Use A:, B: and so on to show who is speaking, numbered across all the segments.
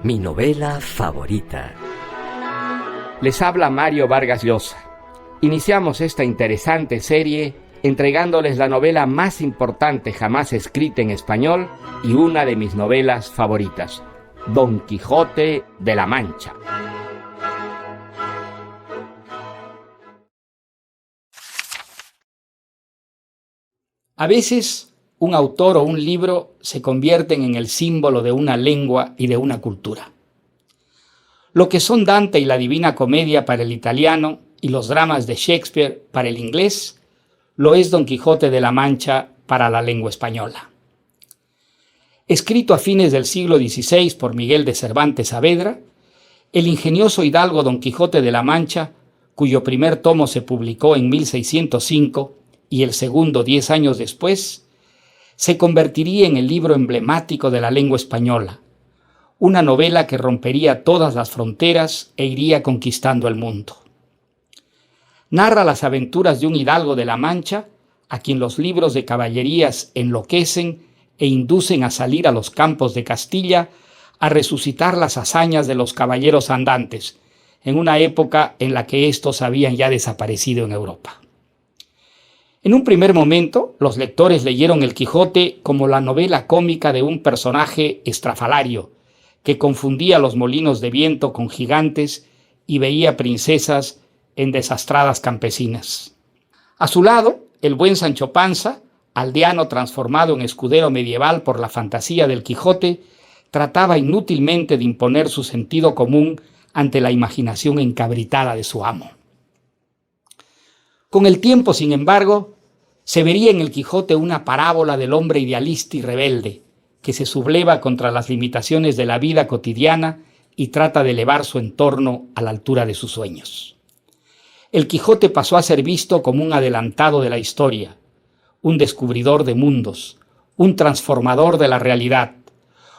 A: Mi novela favorita.
B: Les habla Mario Vargas Llosa. Iniciamos esta interesante serie entregándoles la novela más importante jamás escrita en español y una de mis novelas favoritas, Don Quijote de la Mancha. A veces, un autor o un libro se convierten en el símbolo de una lengua y de una cultura. Lo que son Dante y la Divina Comedia para el italiano y los dramas de Shakespeare para el inglés, lo es Don Quijote de la Mancha para la lengua española. Escrito a fines del siglo XVI por Miguel de Cervantes Saavedra, el ingenioso hidalgo Don Quijote de la Mancha, cuyo primer tomo se publicó en 1605 y el segundo 10 años después, se convertiría en el libro emblemático de la lengua española, una novela que rompería todas las fronteras e iría conquistando el mundo. Narra las aventuras de un hidalgo de la Mancha a quien los libros de caballerías enloquecen e inducen a salir a los campos de Castilla a resucitar las hazañas de los caballeros andantes, en una época en la que estos habían ya desaparecido en Europa. En un primer momento, los lectores leyeron El Quijote como la novela cómica de un personaje estrafalario que confundía los molinos de viento con gigantes y veía princesas en desastradas campesinas. A su lado, el buen Sancho Panza, aldeano transformado en escudero medieval por la fantasía del Quijote, trataba inútilmente de imponer su sentido común ante la imaginación encabritada de su amo. Con el tiempo, sin embargo, se vería en el Quijote una parábola del hombre idealista y rebelde, que se subleva contra las limitaciones de la vida cotidiana y trata de elevar su entorno a la altura de sus sueños. El Quijote pasó a ser visto como un adelantado de la historia, un descubridor de mundos, un transformador de la realidad,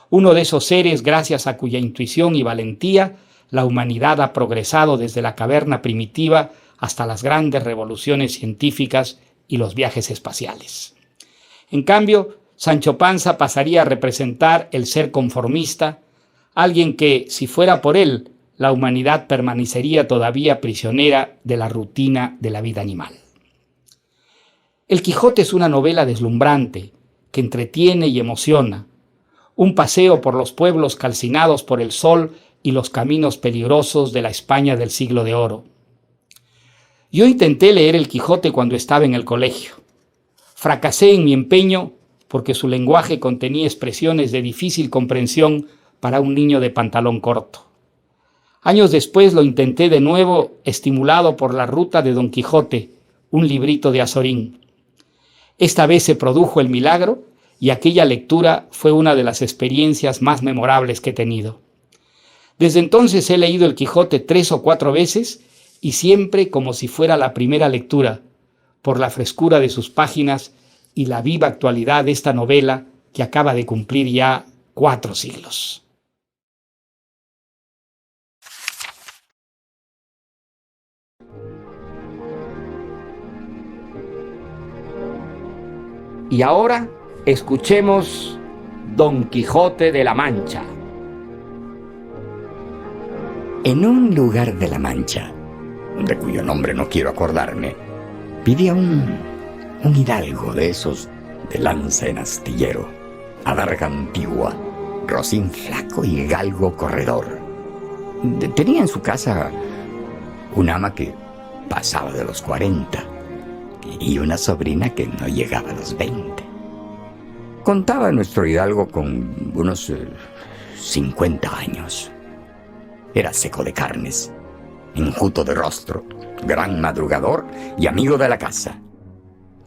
B: uno de esos seres gracias a cuya intuición y valentía la humanidad ha progresado desde la caverna primitiva hasta las grandes revoluciones científicas y los viajes espaciales. En cambio, Sancho Panza pasaría a representar el ser conformista, alguien que, si fuera por él, la humanidad permanecería todavía prisionera de la rutina de la vida animal. El Quijote es una novela deslumbrante, que entretiene y emociona, un paseo por los pueblos calcinados por el sol y los caminos peligrosos de la España del siglo de oro. Yo intenté leer El Quijote cuando estaba en el colegio. Fracasé en mi empeño porque su lenguaje contenía expresiones de difícil comprensión para un niño de pantalón corto. Años después lo intenté de nuevo, estimulado por La Ruta de Don Quijote, un librito de Azorín. Esta vez se produjo el milagro y aquella lectura fue una de las experiencias más memorables que he tenido. Desde entonces he leído El Quijote 3 o 4 veces y siempre como si fuera la primera lectura, por la frescura de sus páginas y la viva actualidad de esta novela que acaba de cumplir ya 4 siglos. Y ahora escuchemos Don Quijote de la Mancha.
C: En un lugar de la Mancha, de cuyo nombre no quiero acordarme, vivía un hidalgo de esos de lanza en astillero, adarga antigua, rocín flaco y galgo corredor. Tenía en su casa un ama que pasaba de los 40 y una sobrina que no llegaba a los 20. Contaba nuestro hidalgo con unos 50 años. Era seco de carnes, enjuto de rostro, gran madrugador y amigo de la casa.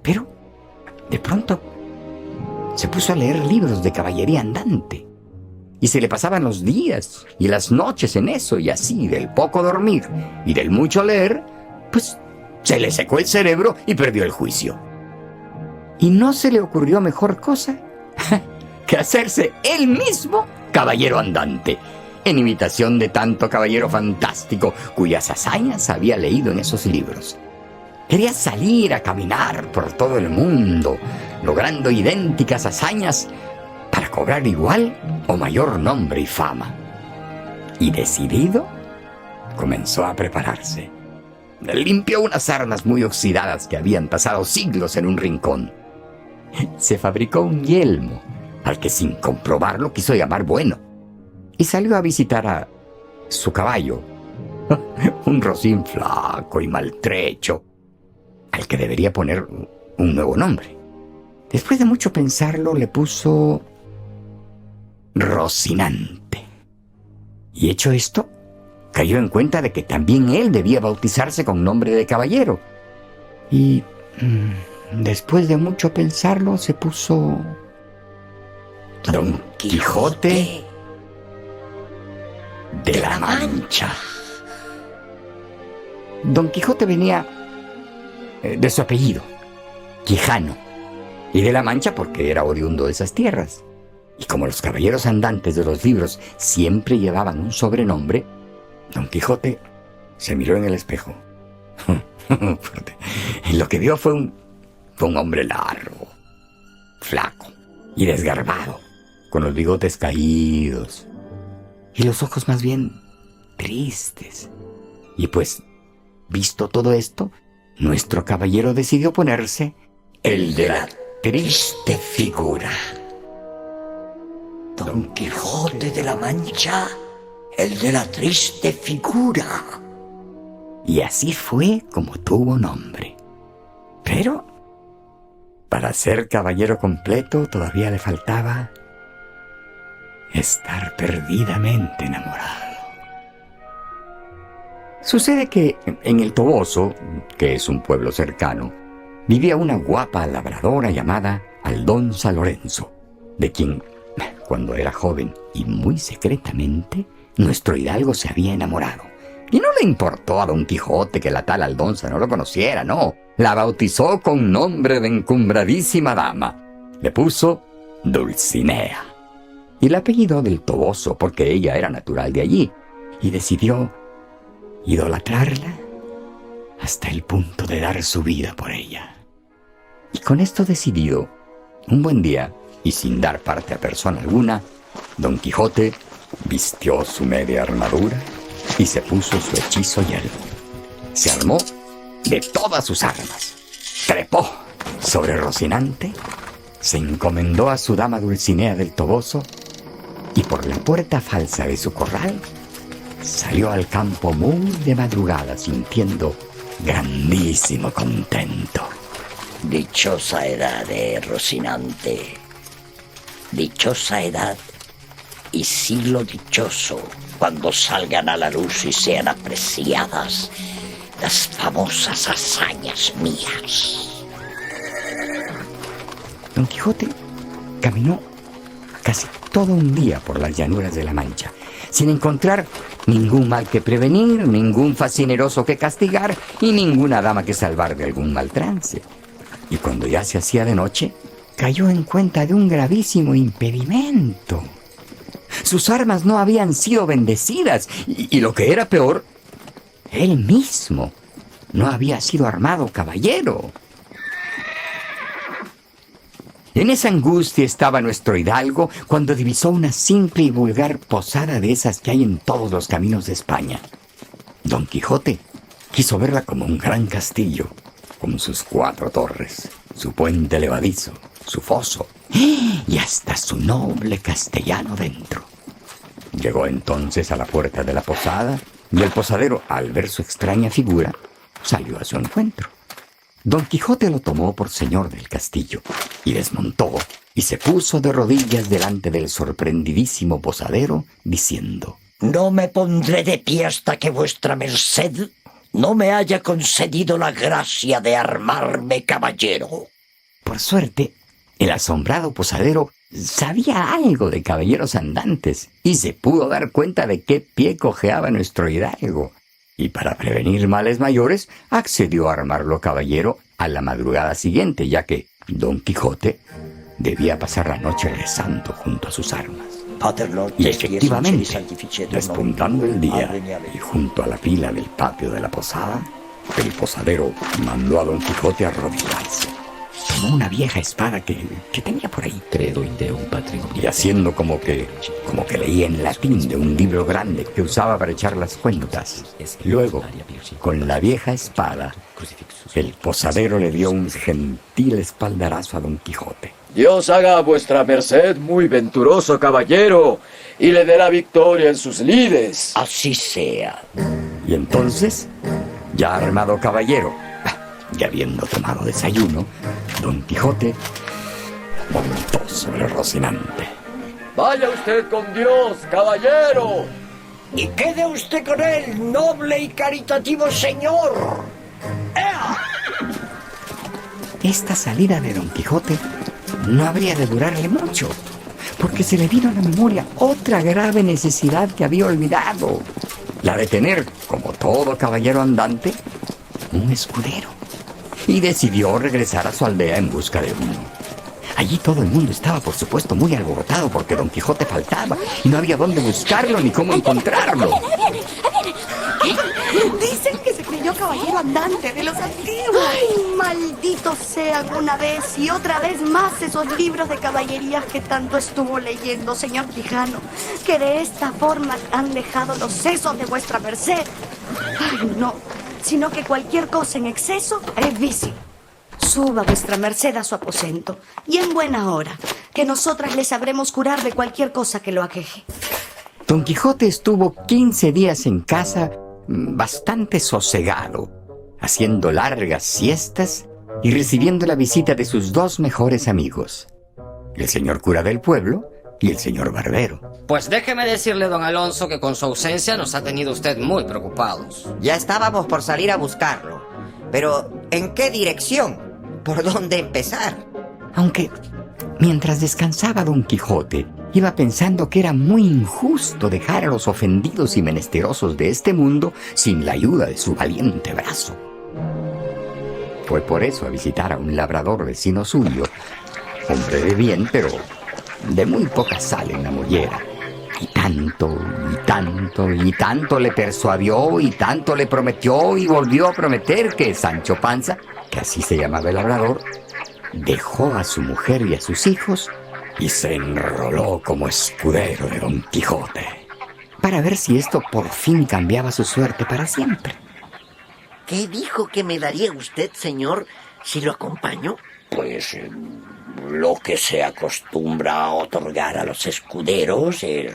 C: Pero, de pronto, se puso a leer libros de caballería andante. Y se le pasaban los días y las noches en eso, y así, del poco dormir y del mucho leer, pues se le secó el cerebro y perdió el juicio. Y no se le ocurrió mejor cosa que hacerse él mismo caballero andante, en imitación de tanto caballero fantástico cuyas hazañas había leído en esos libros. Quería salir a caminar por todo el mundo, logrando idénticas hazañas para cobrar igual o mayor nombre y fama. y decidido, comenzó a prepararse. Limpió unas armas muy oxidadas que habían pasado siglos en un rincón. Se fabricó un yelmo, al que sin comprobarlo quiso llamar bueno, y salió a visitar a su caballo, un rocín flaco y maltrecho, al que debería poner un nuevo nombre. Después de mucho pensarlo, le puso Rocinante. Y hecho esto, cayó en cuenta de que también él debía bautizarse con nombre de caballero. Y después de mucho pensarlo, se puso Don Quijote de la Mancha. Don Quijote venía de su apellido, Quijano, y de la Mancha porque era oriundo de esas tierras. Y como los caballeros andantes de los libros siempre llevaban un sobrenombre, Don Quijote se miró en el espejo. Y lo que vio fue un hombre largo, flaco y desgarbado, con los bigotes caídos y los ojos más bien tristes. Y pues, visto todo esto, nuestro caballero decidió ponerse el de la triste figura.
A: Don Quijote de la Mancha, el de la triste figura.
C: Y así fue como tuvo nombre. Pero para ser caballero completo todavía le faltaba estar perdidamente enamorado. Sucede que en el Toboso, que es un pueblo cercano, vivía una guapa labradora llamada Aldonza Lorenzo, de quien, cuando era joven y muy secretamente, nuestro hidalgo se había enamorado. Y no le importó a Don Quijote que la tal Aldonza no lo conociera, no. La bautizó con nombre de encumbradísima dama. Le puso Dulcinea. Y la apellidó del Toboso porque ella era natural de allí. Y decidió idolatrarla hasta el punto de dar su vida por ella. Y con esto decidido, un buen día, y sin dar parte a persona alguna, Don Quijote vistió su media armadura y se puso su hechizo yelmo. Se armó de todas sus armas, trepó sobre Rocinante, se encomendó a su dama Dulcinea del Toboso y por la puerta falsa de su corral salió al campo muy de madrugada sintiendo grandísimo contento.
A: Dichosa edad de Rocinante, dichosa edad y siglo dichoso cuando salgan a la luz y sean apreciadas las famosas hazañas mías.
C: Don Quijote caminó casi todo un día por las llanuras de la Mancha, sin encontrar ningún mal que prevenir, ningún fascineroso que castigar y ninguna dama que salvar de algún mal trance. Y cuando ya se hacía de noche, cayó en cuenta de un gravísimo impedimento. Sus armas no habían sido bendecidas y lo que era peor, él mismo no había sido armado caballero. En esa angustia estaba nuestro hidalgo cuando divisó una simple y vulgar posada de esas que hay en todos los caminos de España. Don Quijote quiso verla como un gran castillo, con sus 4 torres, su puente levadizo, su foso y hasta su noble castellano dentro. Llegó entonces a la puerta de la posada y el posadero, al ver su extraña figura, salió a su encuentro. Don Quijote lo tomó por señor del castillo y desmontó y se puso de rodillas delante del sorprendidísimo posadero, diciendo:
A: No me pondré de pie hasta que vuestra merced no me haya concedido la gracia de armarme caballero.
C: Por suerte, el asombrado posadero sabía algo de caballeros andantes y se pudo dar cuenta de qué pie cojeaba nuestro hidalgo. Y para prevenir males mayores, accedió a armarlo caballero a la madrugada siguiente, ya que Don Quijote debía pasar la noche rezando junto a sus armas. Y efectivamente, despuntando el día y junto a la pila del patio de la posada, el posadero mandó a Don Quijote arrodillarse. tomó una vieja espada que tenía por ahí.
D: Credo in Deum Patrem.
C: Y haciendo como que leía en latín de un libro grande que usaba para echar las cuentas. Luego, con la vieja espada, el posadero le dio un gentil espaldarazo a Don Quijote.
E: Dios haga a vuestra merced muy venturoso caballero y le dé la victoria en sus lides.
A: Así sea.
C: Y entonces, ya armado caballero, y habiendo tomado desayuno, Don Quijote montó sobre Rocinante.
E: Vaya usted con Dios, caballero.
A: Y quede usted con él, noble y caritativo señor. ¡Ea!
C: Esta salida de Don Quijote no habría de durarle mucho, porque se le vino a la memoria otra grave necesidad que había olvidado, la de tener, como todo caballero andante, un escudero, y decidió regresar a su aldea en busca de uno. Allí todo el mundo estaba, por supuesto, muy alborotado porque Don Quijote faltaba y no había dónde buscarlo ni cómo encontrarlo.
F: Dicen que se creyó caballero andante de los antiguos. Ay, malditos sean una vez y otra vez más esos libros de caballerías que tanto estuvo leyendo, señor Quijano, que de esta forma han dejado los sesos de vuestra merced. Ay, no, sino que cualquier cosa en exceso es vicio. Suba vuestra merced a su aposento, y en buena hora, que nosotras le sabremos curar de cualquier cosa que lo aqueje.
C: Don Quijote estuvo 15 días en casa, bastante sosegado, haciendo largas siestas y recibiendo la visita de sus dos mejores amigos, el señor cura del pueblo y el señor barbero.
G: Pues déjeme decirle, don Alonso, que con su ausencia nos ha tenido usted muy preocupados.
H: Ya estábamos por salir a buscarlo. Pero, ¿en qué dirección? ¿Por dónde empezar?
C: Aunque, mientras descansaba Don Quijote, iba pensando que era muy injusto dejar a los ofendidos y menesterosos de este mundo sin la ayuda de su valiente brazo. Fue por eso a visitar a un labrador vecino suyo, hombre de bien, pero de muy poca sal en la mollera. Y tanto le persuadió y tanto le prometió y volvió a prometer que Sancho Panza, que así se llamaba el labrador, dejó a su mujer y a sus hijos y se enroló como escudero de Don Quijote, para ver si esto por fin cambiaba su suerte para siempre.
I: ¿Qué dijo que me daría usted, señor, si lo acompaño?
A: Pues lo que se acostumbra a otorgar a los escuderos es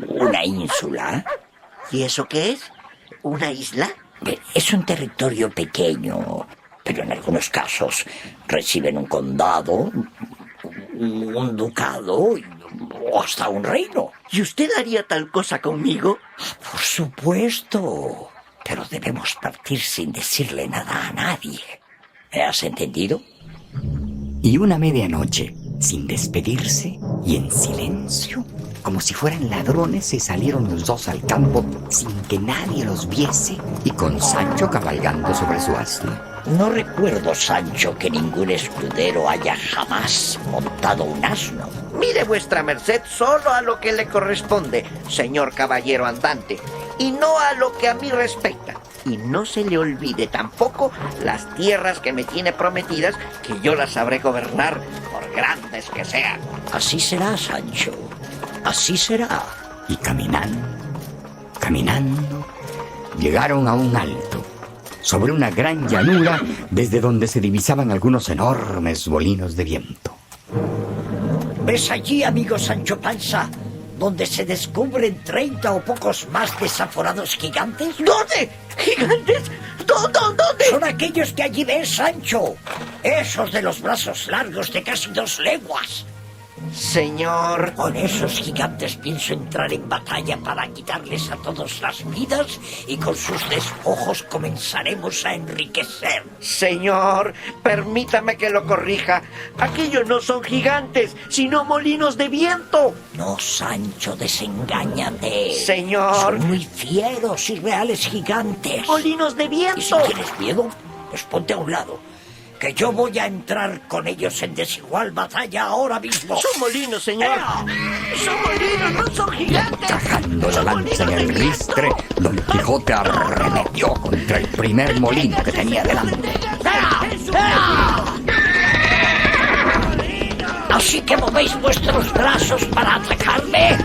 A: una ínsula.
I: ¿Y eso qué es? ¿Una isla?
A: Es un territorio pequeño, pero en algunos casos reciben un condado, un ducado o hasta un reino.
I: ¿Y usted haría tal cosa conmigo?
A: Por supuesto, pero debemos partir sin decirle nada a nadie. ¿Me has entendido?
C: Y una medianoche, sin despedirse y en silencio, como si fueran ladrones, se salieron los dos al campo sin que nadie los viese y con Sancho cabalgando sobre su asno.
A: No recuerdo, Sancho, que ningún escudero haya jamás montado un asno.
I: Mire vuestra merced solo a lo que le corresponde, señor caballero andante, y no a lo que a mí respecta. Y no se le olvide tampoco las tierras que me tiene prometidas, que yo las sabré gobernar, por grandes que sean.
A: Así será, Sancho, así será.
C: Y caminando, llegaron a un alto, sobre una gran llanura, desde donde se divisaban algunos enormes molinos de viento.
A: ¿Ves allí, amigo Sancho Panza, donde se descubren 30 o pocos más desaforados gigantes?
I: ¿Dónde? ¿Gigantes? ¿Dónde?
A: Son aquellos que allí ves, Sancho. Esos de los brazos largos de casi 2 leguas.
I: Señor,
A: Con esos gigantes pienso entrar en batalla para quitarles a todos las vidas y con sus despojos comenzaremos a enriquecer.
I: señor, permítame que lo corrija. Aquellos no son gigantes, sino molinos de viento.
A: No, Sancho, desengáñate.
I: Señor.
A: Son muy fieros y reales gigantes.
I: Molinos de
A: Y si
I: viento.
A: tienes miedo, pues ponte a un lado, que yo voy a entrar con ellos en desigual batalla ahora mismo.
I: Son molinos, señor. Son molinos, no son gigantes.
C: Sacando la lanza en el ristre, Don Quijote arremetió contra el primer molino que tenía delante.
A: Así que movéis vuestros brazos para atacarme.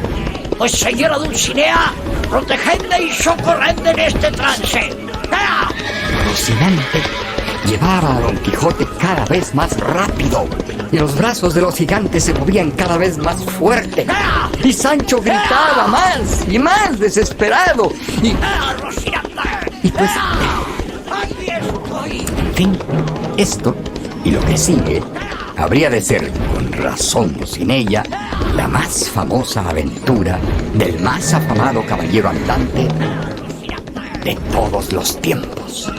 A: Pues señora Dulcinea, protegedme y socorredme en este trance. ¡Ah!
C: Rocinante llevaba a Don Quijote cada vez más rápido y los brazos de los gigantes se movían cada vez más fuerte. Y Sancho gritaba más y más desesperado. Y pues,
A: ¡Aquí estoy!
C: en fin, esto y lo que sigue habría de ser, con razón o sin ella, la más famosa aventura del más afamado caballero andante de todos los tiempos.